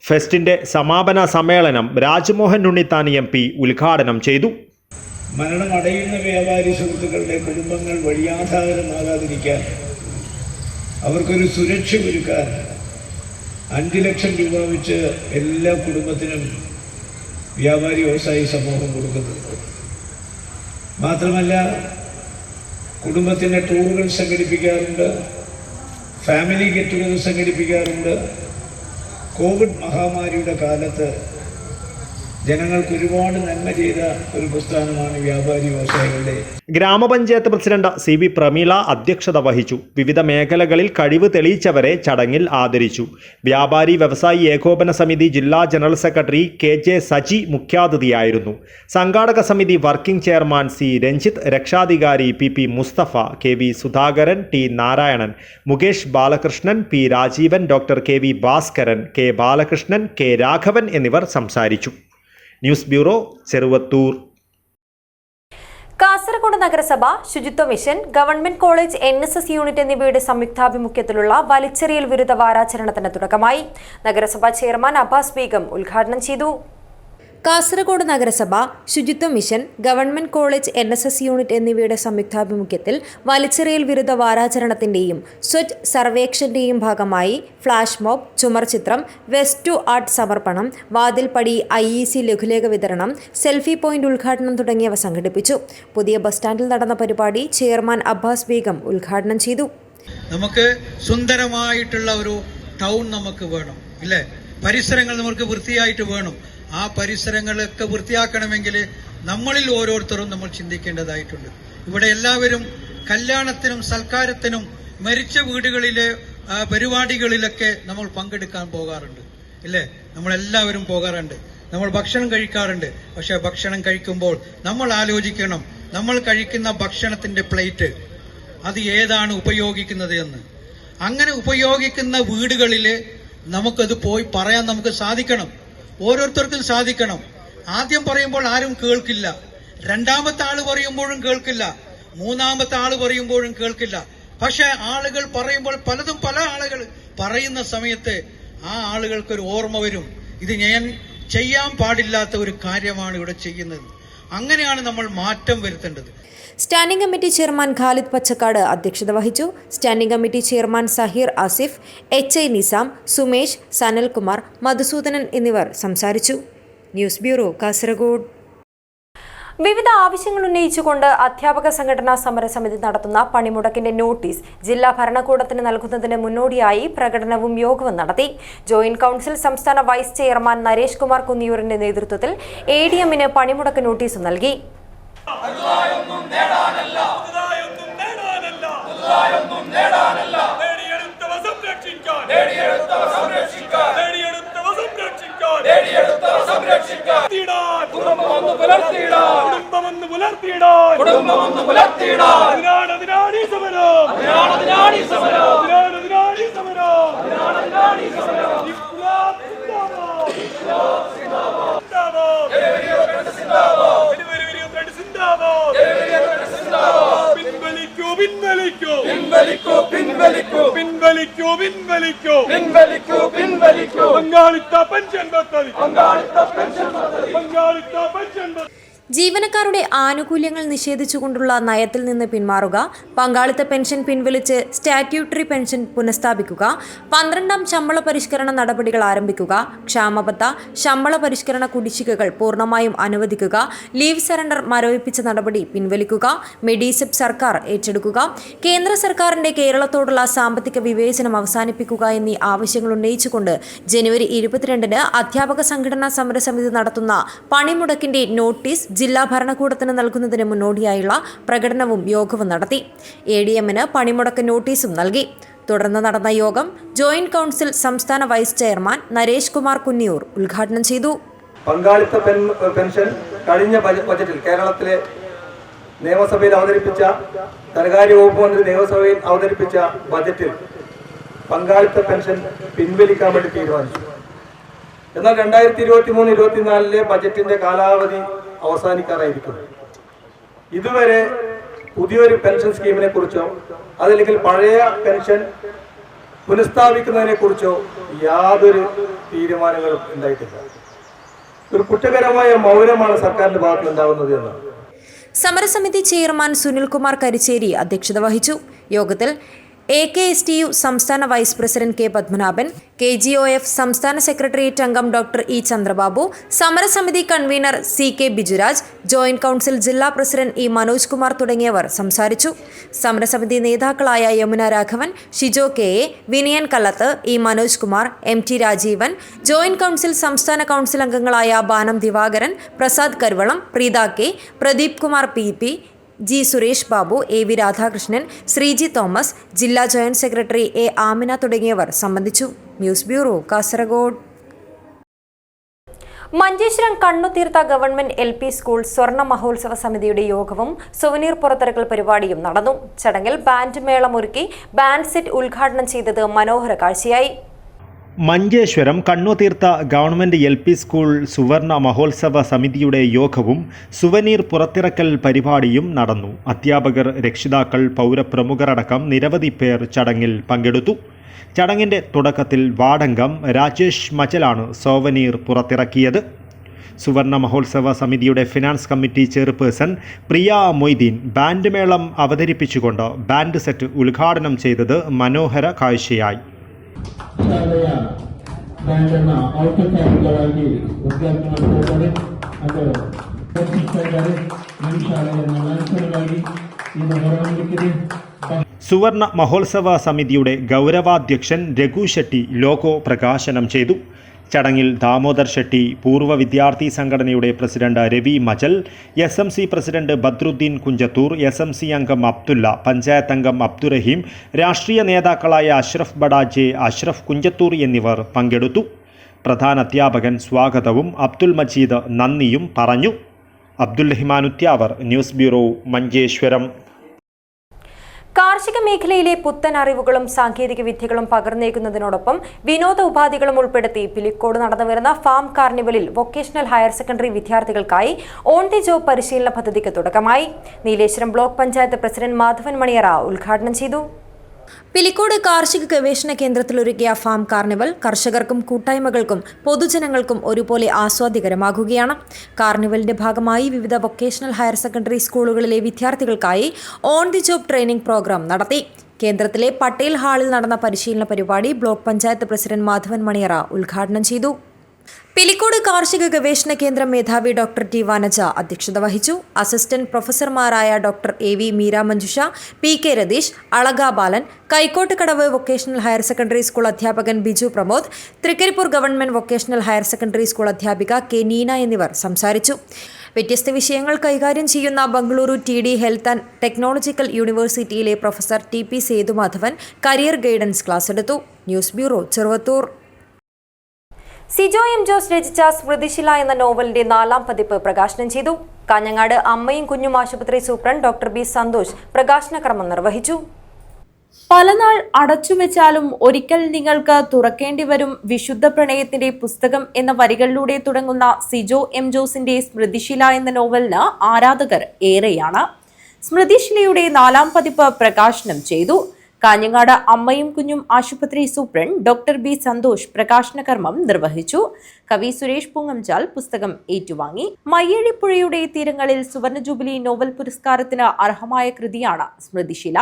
Speaker 2: ഫെസ്റ്റിന്റെ സമാപന സമ്മേളനം രാജ്മോഹൻ ഉണ്ണിത്താൻ MP ഉദ്ഘാടനം ചെയ്തു.
Speaker 11: മരണമടയുന്ന വ്യാപാരി സുഹൃത്തുക്കളുടെ കുടുംബങ്ങൾ വഴിയാധാരമാകാതിരിക്കാൻ അവർക്കൊരു സുരക്ഷ ഒരുക്കാൻ 5 ലക്ഷം രൂപ വെച്ച് എല്ലാ കുടുംബത്തിനും വ്യാപാരി വ്യവസായി സമൂഹം കൊടുക്കുന്നുണ്ട്. മാത്രമല്ല, കുടുംബത്തിൻ്റെ ടൂറുകൾ സംഘടിപ്പിക്കാറുണ്ട്, ഫാമിലി ഗെറ്റ് ടുഗദർ സംഘടിപ്പിക്കാറുണ്ട്. കോവിഡ് മഹാമാരിയുടെ കാലത്ത് ജനങ്ങൾക്ക് ഒരുപാട് നന്മ ചെയ്ത ഒരു പ്രസ്ഥാനമാണ് വ്യാപാരി വ്യവസായികളുടെ.
Speaker 2: ഗ്രാമപഞ്ചായത്ത് പ്രസിഡന്റ് CB പ്രമീള അധ്യക്ഷത വഹിച്ചു. വിവിധ മേഖലകളിൽ കഴിവ് തെളിയിച്ചവരെ ചടങ്ങിൽ ആദരിച്ചു. വ്യാപാരി വ്യവസായി ഏകോപന സമിതി ജില്ലാ ജനറൽ സെക്രട്ടറി KJ സജി മുഖ്യാതിഥിയായിരുന്നു. സംഘാടക സമിതി വർക്കിംഗ് ചെയർമാൻ C രഞ്ജിത്ത്, രക്ഷാധികാരി PP Musthafa, KV Sudhakaran, T Narayanan, Mukesh Balakrishnan, P Rajeevan, doctor KV Bhaskaran, K Balakrishnan, K Raghavan എന്നിവർ സംസാരിച്ചു. News bureau, Cheruvathur.
Speaker 1: കാസർഗോഡ് നഗരസഭ, ശുചിത്വ mission, government college NSS unit എന്നിവയുടെ സംയുക്താഭിമുഖ്യത്തിലുള്ള വലിച്ചെറിയൽ വിരുദ്ധ വാരാചരണത്തിന് തുടക്കമായി. നഗരസഭാ ചെയർമാൻ അബ്ബാസ് ബീഗം ഉദ്ഘാടനം ചെയ്തു. കാസർഗോഡ് നഗരസഭ, ശുചിത്വ mission, government college NSS unit എന്നിവയുടെ സംയുക്താഭിമുഖ്യത്തിൽ വലിച്ചെറിയൽ വിരുദ്ധ വാരാചരണത്തിന്റെയും സ്വച്ഛ് സർവേക്ഷന്റെയും ഭാഗമായി ഫ്ലാഷ് മോബ്, ചുമർ ചിത്രം, വെസ്റ്റ് ടു ആർട്ട് സമർപ്പണം, വാതിൽപ്പടി, IEC ലഘുലേഖ വിതരണം, സെൽഫി പോയിന്റ് ഉദ്ഘാടനം തുടങ്ങിയവ സംഘടിപ്പിച്ചു. പുതിയ ബസ് സ്റ്റാൻഡിൽ നടന്ന പരിപാടി ചെയർമാൻ അബ്ബാസ് ബീഗം ഉദ്ഘാടനം ചെയ്തു.
Speaker 12: നമുക്ക് സുന്ദരമായിട്ടുള്ള ഒരു ടൗൺ നമുക്ക് വേണം, ഇല്ലേ? പരിസരങ്ങൾ നമുക്ക് വൃത്തിയായിട്ട് വേണം. ആ പരിസരങ്ങളൊക്കെ വൃത്തിയാക്കണമെങ്കിൽ നമ്മളിൽ ഓരോരുത്തരും നമ്മൾ ചിന്തിക്കേണ്ടതായിട്ടുണ്ട്. ഇവിടെ എല്ലാവരും കല്യാണത്തിനും സൽക്കാരത്തിനും മരിച്ച വീടുകളിലെ പരിപാടികളിലൊക്കെ നമ്മൾ പങ്കെടുക്കാൻ പോകാറുണ്ട്, ഇല്ലേ? നമ്മളെല്ലാവരും പോകാറുണ്ട്, നമ്മൾ ഭക്ഷണം കഴിക്കാറുണ്ട്. പക്ഷെ ഭക്ഷണം കഴിക്കുമ്പോൾ നമ്മൾ ആലോചിക്കണം, നമ്മൾ കഴിക്കുന്ന ഭക്ഷണത്തിന്റെ പ്ലേറ്റ് അത് ഏതാണ് ഉപയോഗിക്കുന്നത് എന്ന്. അങ്ങനെ ഉപയോഗിക്കുന്ന വീടുകളിൽ നമുക്കത് പോയി പറയാൻ നമുക്ക് സാധിക്കണം, ഓരോരുത്തർക്കും സാധിക്കണം. ആദ്യം പറയുമ്പോൾ ആരും കേൾക്കില്ല, രണ്ടാമത്തെ ആള് പറയുമ്പോഴും കേൾക്കില്ല, മൂന്നാമത്തെ ആള് പറയുമ്പോഴും കേൾക്കില്ല. പക്ഷെ ആളുകൾ പറയുമ്പോൾ പലതും പല ആളുകൾ പറയുന്ന സമയത്ത് ആ ആളുകൾക്കൊരു ഓർമ്മ വരും, ഇത് ഞാൻ ചെയ്യാൻ പാടില്ലാത്ത ഒരു കാര്യമാണ് ഇവിടെ ചെയ്യുന്നത്. അങ്ങനെയാണ് നമ്മൾ മാറ്റം വരുത്തേണ്ടത്.
Speaker 1: Standing committee chairman Khalid Pachakkad അധ്യക്ഷത വഹിച്ചു. Standing committee chairman Saheer Asif, HI Nizam, Sumesh, Sanalkumar, Madhusudanan എന്നിവർ സംസാരിച്ചു. News bureau, Kasaragod. വിവിധ ആവശ്യങ്ങൾ ഉന്നയിച്ചുകൊണ്ട് അധ്യാപക സംഘടനാ സമരസമിതി നടത്തുന്ന പണിമുടക്കിന്റെ നോട്ടീസ് ജില്ലാ ഭരണകൂടത്തിന് നൽകുന്നതിന് മുന്നോടിയായി പ്രകടനവും യോഗവും നടത്തി. ജോയിന്റ് കൌൺസിൽ സംസ്ഥാന വൈസ് ചെയർമാൻ നരേഷ് കുമാർ കുന്നിയൂരിന്റെ നേതൃത്വത്തിൽ ADM-ന് പണിമുടക്ക് നോട്ടീസ് നൽകി. ജീവനക്കാരുടെ ആനുകൂല്യങ്ങൾ നിഷേധിച്ചുകൊണ്ടുള്ള നയത്തിൽ നിന്ന് പിന്മാറുക, പങ്കാളിത്ത പെൻഷൻ പിൻവലിച്ച് സ്റ്റാറ്റ്യൂട്ടറി പെൻഷൻ പുനഃസ്ഥാപിക്കുക, 12ാം ശമ്പള പരിഷ്കരണ നടപടികൾ ആരംഭിക്കുക, ക്ഷാമബത്ത ശമ്പള പരിഷ്കരണ കുടിശ്ശികകൾ പൂർണ്ണമായും അനുവദിക്കുക, ലീവ് സറണ്ടർ മരവിപ്പിച്ച നടപടി പിൻവലിക്കുക, മെഡിസെപ് സർക്കാർ ഏറ്റെടുക്കുക, കേന്ദ്ര സർക്കാരിന്റെ കേരളത്തോടുള്ള സാമ്പത്തിക വിവേചനം അവസാനിപ്പിക്കുക എന്നീ ആവശ്യങ്ങൾ ഉന്നയിച്ചുകൊണ്ട് ജനുവരി 22-ന് അധ്യാപക സംഘടനാ സമരസമിതി നടത്തുന്ന പണിമുടക്കിന്റെ നോട്ടീസ് ജില്ലാ ഭരണകൂടത്തിന് നൽകുന്നതിന് മുന്നോടിയായുള്ള പ്രകടനവും യോഗവും നടത്തി. ADM-ന് പണിമുടക്ക് നോട്ടീസും നൽകി. തുടർന്ന് നടന്ന യോഗം ജോയിന്റ് കൌൺസിൽ സംസ്ഥാന വൈസ് ചെയർമാൻ നരേഷ് കുമാർ കുന്നിയൂർ ഉദ്ഘാടനം ചെയ്തു.
Speaker 13: പങ്കാളിത്ത പെൻഷൻ കഴിഞ്ഞ ബജറ്റിൽ കേരളത്തിലെ നിയമസഭയിൽ അവതരിപ്പിച്ച ധനകാര്യ വകുപ്പ് മന്ത്രി നിയമസഭയിൽ അവതരിപ്പിച്ച ബജറ്റിൽ പങ്കാളിത്ത പെൻഷൻ പിൻവലിക്കാൻ വേണ്ടി തീരുമാനിച്ചു. എന്നാൽ 2023-24 ബജറ്റിന്റെ കാലാവധി അവസാനിക്കാറായിരിക്കുന്നു. ഇതുവരെ പുതിയൊരു പെൻഷൻ സ്കീമിനെ കുറിച്ചോ അതല്ലെങ്കിൽ പഴയ പെൻഷൻ പുനഃസ്ഥാപിക്കുന്നതിനെ കുറിച്ചോ യാതൊരു തീരുമാനങ്ങളും ഉണ്ടായിട്ടില്ല. ഒരു കുറ്റകരമായ മൗനമാണ് സർക്കാരിന്റെ ഭാഗത്ത് ഉണ്ടാകുന്നത് എന്നാണ്.
Speaker 1: സമരസമിതി ചെയർമാൻ സുനിൽകുമാർ കരിച്ചേരി അധ്യക്ഷത വഹിച്ചു. യോഗത്തിൽ AKSTU സംസ്ഥാന vice president K. Padmanabhan, KGOF സംസ്ഥാന സെക്രട്ടേറിയറ്റ് അംഗം ഡോക്ടർ E. ചന്ദ്രബാബു, സമരസമിതി convener CK. Bijuraj, joint council ജില്ലാ പ്രസിഡന്റ് E. മനോജ് കുമാർ തുടങ്ങിയവർ സംസാരിച്ചു. സമരസമിതി നേതാക്കളായ Yamuna Raghavan, Shijo KA, Vinayan Kallath, E. Manoj Kumar, MT Rajeevan, joint council സംസ്ഥാന കൌൺസിൽ അംഗങ്ങളായ Banam Divakaran, Prasad Karuvalam, Preetha K, Pradeep Kumar PP, G. Suresh Babu, AV Radhakrishnan, Sreeji Thomas, ജില്ലാ ജോയിന്റ് സെക്രട്ടറി A. ആമിന തുടങ്ങിയവർ സംബന്ധിച്ചു. News bureau, Kasaragod. Manjeshwaram Kannutheertha government LP school സ്വർണ്ണ മഹോത്സവ സമിതിയുടെ യോഗവും സുവനീർ പുറത്തിറക്കൽ പരിപാടിയും നടന്നു. ചടങ്ങിൽ ബാൻഡ് മേളമൊരുക്കി ബാൻഡ് സെറ്റ് ഉദ്ഘാടനം ചെയ്തത് മനോഹര കാഴ്ചയായി.
Speaker 2: മഞ്ചേശ്വരം കണ്ണുതീർത്ത ഗവൺമെൻറ് LP സ്കൂൾ സുവർണ മഹോത്സവ സമിതിയുടെ യോഗവും സുവനീർ പുറത്തിറക്കൽ പരിപാടിയും നടന്നു. അധ്യാപകർ, രക്ഷിതാക്കൾ, പൗരപ്രമുഖർ അടക്കം നിരവധി പേർ ചടങ്ങിൽ പങ്കെടുത്തു. ചടങ്ങിൻ്റെ തുടക്കത്തിൽ വാർഡംഗം രാജേഷ് മച്ചലാണ് സോവനീർ പുറത്തിറക്കിയത്. സുവർണ മഹോത്സവ സമിതിയുടെ ഫിനാൻസ് കമ്മിറ്റി ചെയർപേഴ്സൺ പ്രിയ മൊയ്തീൻ ബാൻഡ് മേളം അവതരിപ്പിച്ചുകൊണ്ട് ബാൻഡ് സെറ്റ് ഉദ്ഘാടനം ചെയ്തത് മനോഹര കാഴ്ചയായി. സുവർണ മഹോത്സവ സമിതിയുടെ ഗൗരവാധ്യക്ഷൻ രഘു ഷെട്ടി ലോഗോ പ്രകാശനം ചെയ്തു. ചടങ്ങിൽ ദാമോദർ ഷെട്ടി, പൂർവ്വ വിദ്യാർത്ഥി സംഘടനയുടെ president Ravi Majal, SMC president Badruddin Kunjathur, SMC അംഗം അബ്ദുല്ല, പഞ്ചായത്ത് അംഗം അബ്ദുറഹീം, രാഷ്ട്രീയ നേതാക്കളായ അഷ്റഫ് ബഡാജെ, അഷ്റഫ് കുഞ്ചത്തൂർ എന്നിവർ പങ്കെടുത്തു. പ്രധാന അധ്യാപകൻ സ്വാഗതവും അബ്ദുൽ മജീദ് നന്ദിയും പറഞ്ഞു. അബ്ദുൽ റഹ്മാനുത്യാവർ, ന്യൂസ് ബ്യൂറോ, മഞ്ചേശ്വരം.
Speaker 1: കാർഷിക മേഖലയിലെ പുത്തൻ അറിവുകളും സാങ്കേതിക വിദ്യകളും പകർന്നേക്കുന്നതിനോടൊപ്പം വിനോദ ഉപാധികളും ഉൾപ്പെടുത്തി പിലിക്കോട് നടന്നുവരുന്ന ഫാം കാർണിവലിൽ വൊക്കേഷണൽ ഹയർ സെക്കൻഡറി വിദ്യാർത്ഥികൾക്കായി ഓൺ ദി ജോബ് പരിശീലന പദ്ധതിക്ക് തുടക്കമായി. നീലേശ്വരം ബ്ലോക്ക് പഞ്ചായത്ത് പ്രസിഡന്റ് മാധവൻ മണിയറ ഉദ്ഘാടനം ചെയ്തു. പിലിക്കോട് കാർഷിക ഗവേഷണ കേന്ദ്രത്തിൽ ഒരുക്കിയ ഫാം കാർണിവൽ കർഷകർക്കും കൂട്ടായ്മകൾക്കും പൊതുജനങ്ങൾക്കും ഒരുപോലെ ആസ്വാദ്യകരമാകുകയാണ്. കാർണിവലിന്റെ ഭാഗമായി വിവിധ വൊക്കേഷണൽ ഹയർ സെക്കൻഡറി സ്കൂളുകളിലെ വിദ്യാർത്ഥികൾക്കായി on the job training program നടത്തി. കേന്ദ്രത്തിലെ പട്ടേൽ ഹാളിൽ നടന്ന പരിശീലന പരിപാടി ബ്ലോക്ക് പഞ്ചായത്ത് പ്രസിഡന്റ് മാധവൻ മണിയറ ഉദ്ഘാടനം ചെയ്തു. പിലിക്കോട് കാർഷിക ഗവേഷണ കേന്ദ്രം മേധാവി ഡോക്ടർ ടി വനജ അധ്യക്ഷത വഹിച്ചു. അസിസ്റ്റന്റ് പ്രൊഫസർമാരായ doctor A V Meera Manjusha, P K Ratheesh, Alaka Balan, Kaikottukadavu vocational higher secondary school അധ്യാപകൻ Biju Pramod, Trikaripur government vocational higher secondary school അധ്യാപിക കെ നീന എന്നിവർ സംസാരിച്ചു. വ്യത്യസ്ത വിഷയങ്ങൾ കൈകാര്യം ചെയ്യുന്ന Bengaluru TD health and technological യൂണിവേഴ്സിറ്റിയിലെ professor TP Sethumadhavan career guidance class എടുത്തു. News bureau, Cheruvathur. Sijo M Jose രചിച്ച സ്മൃതിശില എന്ന നോവലിന്റെ 4ാം പതിപ്പ് പ്രകാശനം ചെയ്തു. കാഞ്ഞങ്ങാട് അമ്മയും കുഞ്ഞും ആശുപത്രി സൂപ്രണ്ട് ഡോക്ടർ ബി സന്തോഷ് പ്രകാശന കർമ്മം നിർവഹിച്ചു.
Speaker 4: പലനാൾ അടച്ചുവെച്ചാലും ഒരിക്കൽ നിങ്ങൾക്ക് തുറക്കേണ്ടി വരും വിശുദ്ധ പ്രണയത്തിന്റെ പുസ്തകം എന്ന വരികളിലൂടെ തുടങ്ങുന്ന സിജോ എം ജോസിന്റെ സ്മൃതിശില എന്ന നോവലിന് ആരാധകർ ഏറെയാണ്. സ്മൃതിശിലയുടെ 4ാം പതിപ്പ് പ്രകാശനം ചെയ്തു. കാഞ്ഞങ്ങാട് അമ്മയും കുഞ്ഞും ആശുപത്രി സൂപ്രണ്ട് ഡോക്ടർ ബി സന്തോഷ് പ്രകാശന കർമ്മം നിർവഹിച്ചു. കവി സുരേഷ് പൂങ്ങംചാൽ പുസ്തകം ഏറ്റുവാങ്ങി. മയ്യഴിപ്പുഴയുടെ തീരങ്ങളിൽ സുവർണ ജൂബിലി നോവൽ പുരസ്കാരത്തിന് അർഹമായ കൃതിയാണ് സ്മൃതിശില.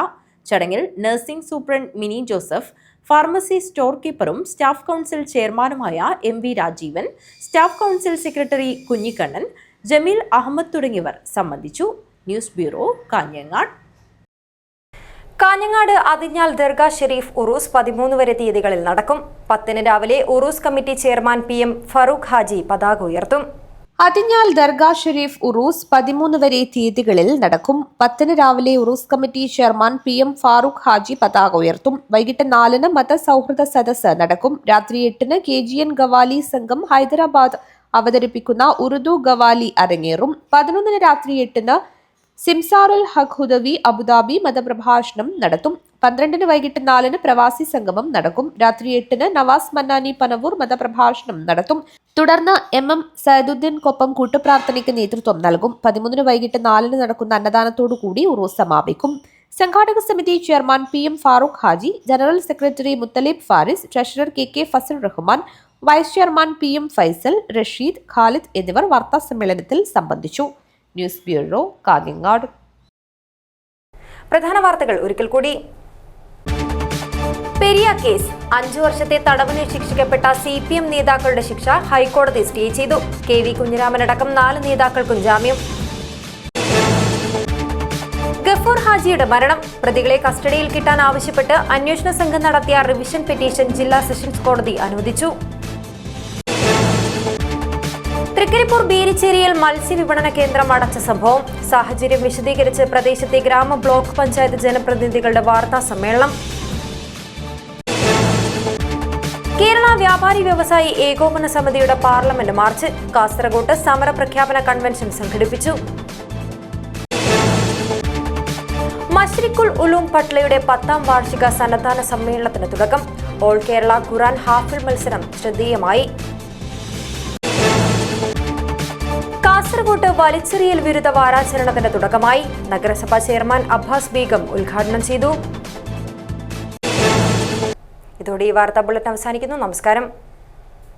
Speaker 4: ചടങ്ങിൽ nursing superintendent Mini Joseph, pharmacy store കീപ്പറും സ്റ്റാഫ് കൗൺസിൽ ചെയർമാനുമായ MV Rajeevan, staff council secretary Kunhikannan, Jameel Ahmed തുടങ്ങിയവർ സംബന്ധിച്ചു. News bureau, Kanhangad. കാഞ്ഞങ്ങാട് അതിഞ്ഞാൽ ദർഗ ഷെരീഫ് ഉറൂസ് 13 വരെ തീയതികളിൽ നടക്കും. 10 രാവിലെ ഉറൂസ് committee chairman PM Farooq Haji പതാക ഉയർത്തും. അതിഞ്ഞാൽ ദർഗ ഷെരീഫ് ഉറൂസ് 13 വരെ തീയതികളിൽ നടക്കും. 10 രാവിലെ ഉറൂസ് committee chairman PM Farooq Haji പതാക ഉയർത്തും. വൈകിട്ട് 4 മതസൗഹൃദ സദസ്സ് നടക്കും. രാത്രി 8 KGN ഗവാലി സംഘം ഹൈദരാബാദ് അവതരിപ്പിക്കുന്ന ഉറുദു ഗവാലി അരങ്ങേറും. 11 രാത്രി 8 സിംസാറുൽ ഹഖ് ഹുദവി അബുദാബി മതപ്രഭാഷണം നടത്തും. 12 വൈകിട്ട് 4 പ്രവാസി സംഗമം നടക്കും. രാത്രി 8 നവാസ് മന്നാനി പനവൂർ മതപ്രഭാഷണം നടത്തും. തുടർന്ന് MM സൈദുദ്ദീൻക്കൊപ്പം കൂട്ടുപ്രാർത്ഥനയ്ക്ക് നേതൃത്വം നൽകും. 13 വൈകിട്ട് 4 നടക്കുന്ന അന്നദാനത്തോടുകൂടി ഉറൂസ് സമാപിക്കും. സംഘാടക സമിതി chairman PM Farooq Haji, general secretary Muthalib Faris, treasurer KK Fazal Rahman, vice chairman PM Faisal, Rasheed, Khalid എന്നിവർ വാർത്താ സമ്മേളനത്തിൽ സംബന്ധിച്ചു. News bureau, Kanhangad.
Speaker 1: പ്രധാന വാർത്തകൾ ഒരിക്കൽ കൂടി. പെരിയ കേസ് 5 വർഷത്തെ തടവിന് ശിക്ഷിക്കപ്പെട്ട CPM നേതാക്കളുടെ ശിക്ഷ ഹൈക്കോടതി സ്റ്റേ ചെയ്തു. KV കുഞ്ഞിരാമനടക്കം 4 നേതാക്കൾക്കും ജാമ്യം. ഗഫൂർ ഹാജിയുടെ മരണം. പ്രതികളെ കസ്റ്റഡിയിൽ കിട്ടാൻ ആവശ്യപ്പെട്ട് അന്വേഷണ സംഘം നടത്തിയ റിവിഷൻ പെറ്റീഷൻ ജില്ലാ സെഷൻസ് കോടതി അനുവദിച്ചു. തൃക്കരിപ്പൂർ ബീരിച്ചേരിയിൽ മത്സ്യവിപണന കേന്ദ്രം അടച്ച സംഭവം. സാഹചര്യം വിശദീകരിച്ച് പ്രദേശത്തെ ഗ്രാമ ബ്ലോക്ക് പഞ്ചായത്ത് ജനപ്രതിനിധികളുടെ വാർത്താ സമ്മേളനം. കേരള വ്യാപാരി വ്യവസായി ഏകോപന സമിതിയുടെ പാർലമെന്റ് മാർച്ച്. കാസർഗോഡ് സമര പ്രഖ്യാപന കൺവെൻഷൻ സംഘടിപ്പിച്ചു. മശ്രിക്കുൽ ഉലൂം പട്ലയുടെ 10ാം വാർഷിക സന്നദ്ധാന സമ്മേളനത്തിന് തുടക്കം. ഓൾ കേരള ഖുർആൻ ഹാഫിൾ മത്സരം ശ്രദ്ധേയമായി. കാസർഗോഡ് വലിച്ചെറിയൽ വിരുദ്ധ വാരാചരണത്തിന് തുടക്കമായി. നഗരസഭാ ചെയർമാൻ അബ്ബാസ് ബീഗം ഉദ്ഘാടനം ചെയ്തു. ഇതോടെ ഈ വാർത്താ ബുള്ളറ്റിൻ അവസാനിക്കുന്നു. നമസ്കാരം.